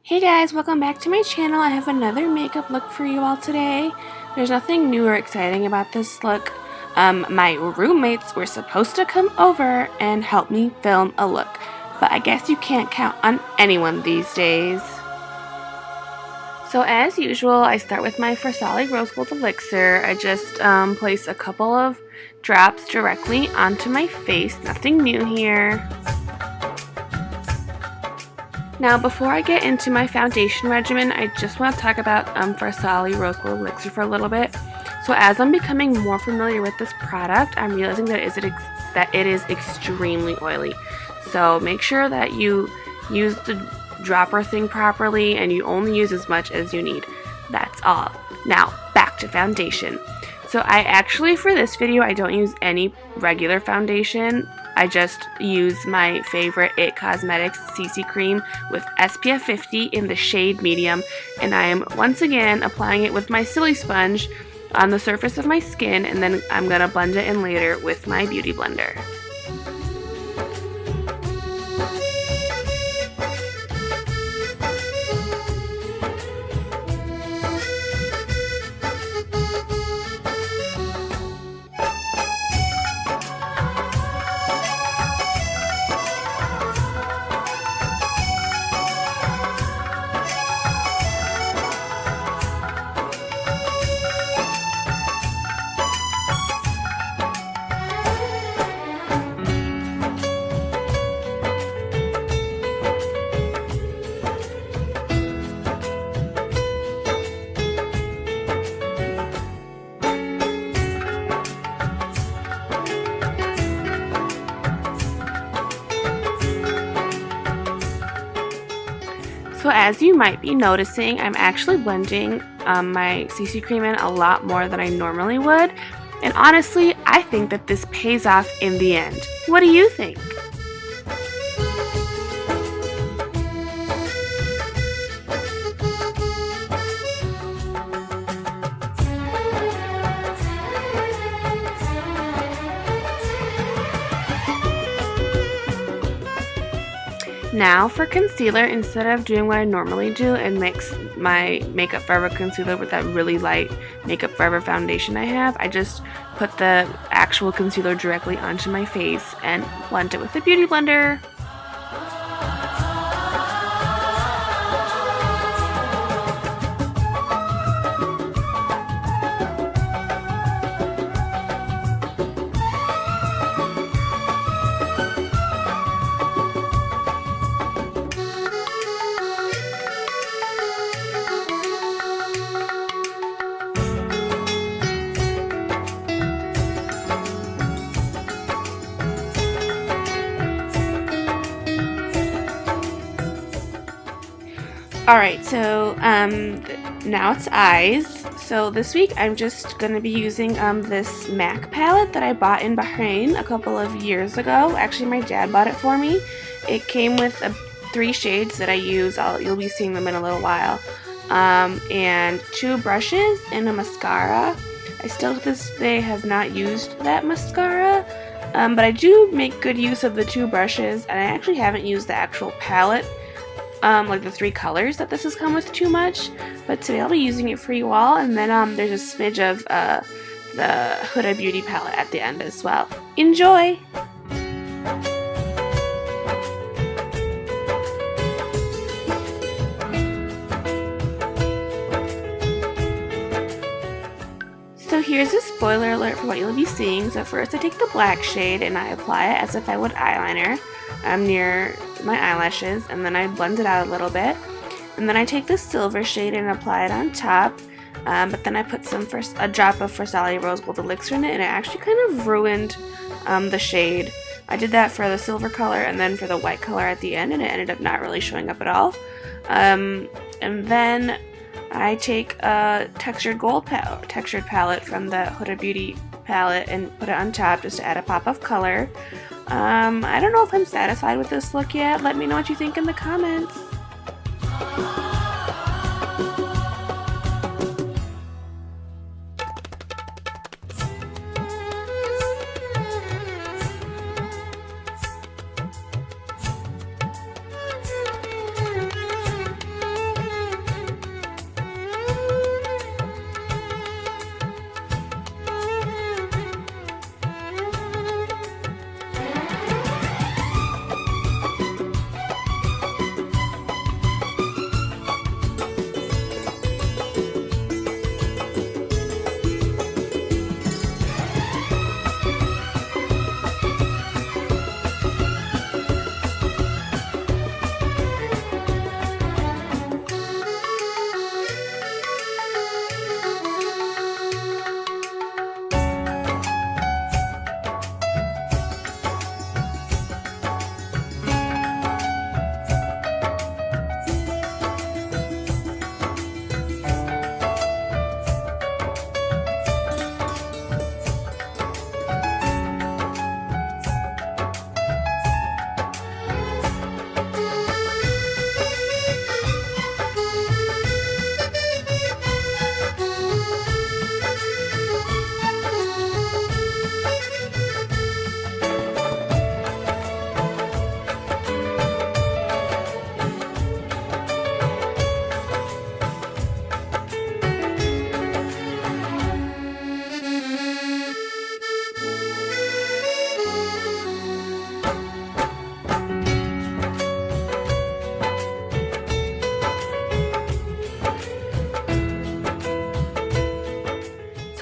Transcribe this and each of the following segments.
Hey guys, welcome back to my channel. I have another makeup look for you all today. There's nothing new or exciting about this look. My roommates were supposed to come over and help me film a look, but I guess you can't count on anyone these days. So as usual, I start with my Versali Rose Gold Elixir. I just place a couple of drops directly onto my face. Nothing new here. Now, before I get into my foundation regimen, I just want to talk about Versali Rose Gold Elixir for a little bit. So as I'm becoming more familiar with this product, I'm realizing that it is extremely oily. So make sure that you use the dropper thing properly and you only use as much as you need. That's all. Now, back to foundation. So I actually, for this video, I don't use any regular foundation. I just use my favorite IT Cosmetics CC Cream with SPF 50 in the shade medium, and I am once again applying it with my Silly Sponge on the surface of my skin, and then I'm going to blend it in later with my Beauty Blender. So as you might be noticing, I'm actually blending my CC cream in a lot more than I normally would. And honestly, I think that this pays off in the end. What do you think? Now for concealer, instead of doing what I normally do and mix my Makeup Forever concealer with that really light Makeup Forever foundation I have, I just put the actual concealer directly onto my face and blend it with the Beauty Blender. Alright, so now it's eyes. So this week I'm just going to be using this MAC palette that I bought in Bahrain a couple of years ago. Actually, my dad bought it for me. It came with 3 shades that I use. You'll be seeing them in a little while. And 2 brushes and a mascara. I still to this day have not used that mascara. But I do make good use of the 2 brushes, and I actually haven't used the actual palette. Like the 3 colors that this has come with too much, but today I'll be using it for you all, and then there's a smidge of the Huda Beauty palette at the end as well. Enjoy! So here's a spoiler alert for what you'll be seeing. So first I take the black shade and I apply it as if I would eyeliner near my eyelashes, and then I blend it out a little bit, and then I take the silver shade and apply it on top, but then I put a drop of Versali Rose Gold Elixir in it, and it actually kind of ruined the shade. I did that for the silver color and then for the white color at the end, and it ended up not really showing up at all. And then I take a textured palette from the Huda Beauty palette and put it on top just to add a pop of color. I don't know if I'm satisfied with this look yet. Let me know what you think in the comments.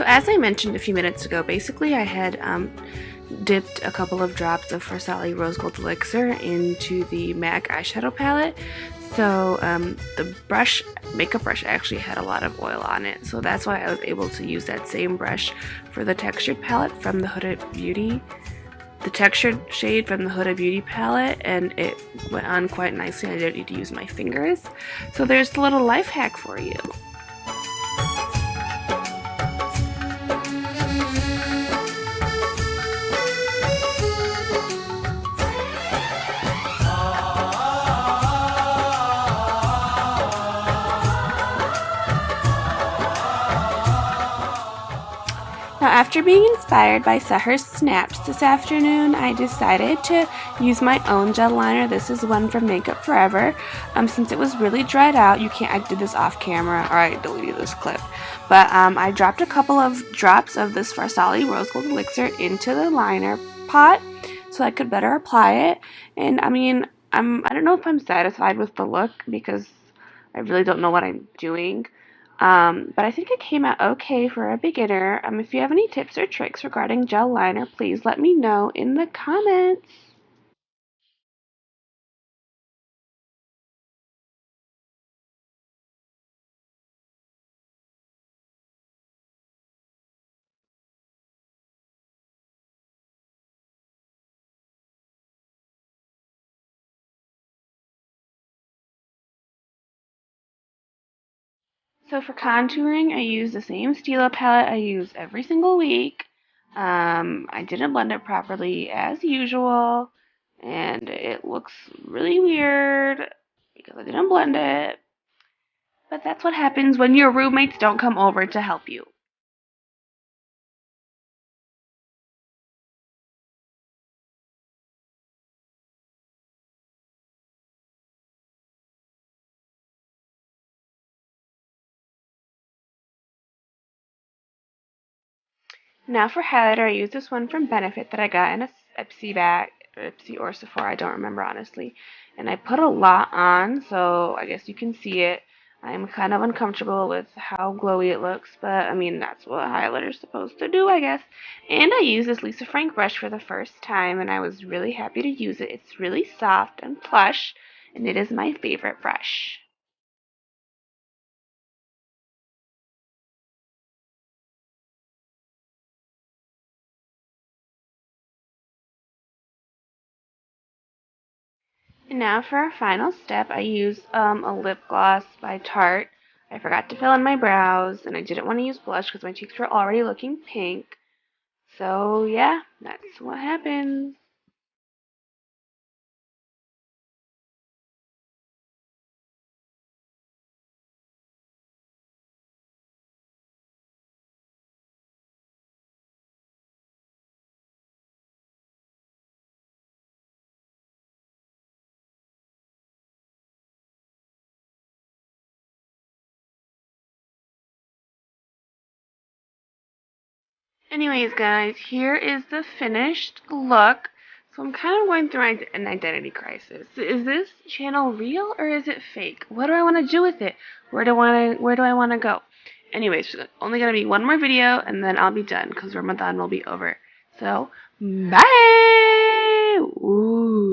So as I mentioned a few minutes ago, basically I had dipped a couple of drops of Farsali Rose Gold Elixir into the MAC eyeshadow palette. So the makeup brush actually had a lot of oil on it. So that's why I was able to use that same brush for the textured palette from the textured shade from the Huda Beauty palette, and it went on quite nicely. I didn't need to use my fingers. So there's the little life hack for you. Now, after being inspired by Seher's snaps this afternoon, I decided to use my own gel liner. This is one from Makeup Forever. Since it was really dried out, I did this off camera, or I deleted this clip. But I dropped a couple of drops of this Farsali Rose Gold Elixir into the liner pot so I could better apply it. And I mean, I don't know if I'm satisfied with the look because I really don't know what I'm doing. But I think it came out okay for a beginner. If you have any tips or tricks regarding gel liner, please let me know in the comments. So for contouring, I use the same Stila palette I use every single week. I didn't blend it properly as usual, and it looks really weird because I didn't blend it. But that's what happens when your roommates don't come over to help you. Now for highlighter, I use this one from Benefit that I got in a Ipsy bag, Ipsy or Sephora, I don't remember honestly. And I put a lot on, so I guess you can see it. I'm kind of uncomfortable with how glowy it looks, but I mean, that's what highlighter's supposed to do, I guess. And I used this Lisa Frank brush for the first time, and I was really happy to use it. It's really soft and plush, and it is my favorite brush. And now for our final step, I use a lip gloss by Tarte. I forgot to fill in my brows, and I didn't want to use blush because my cheeks were already looking pink. So yeah, that's what happens. Anyways, guys, here is the finished look. So I'm kind of going through an identity crisis. Is this channel real or is it fake? What do I want to do with it? Where do I want to go? Anyways, only gonna be one more video and then I'll be done because Ramadan will be over. So, bye. Ooh.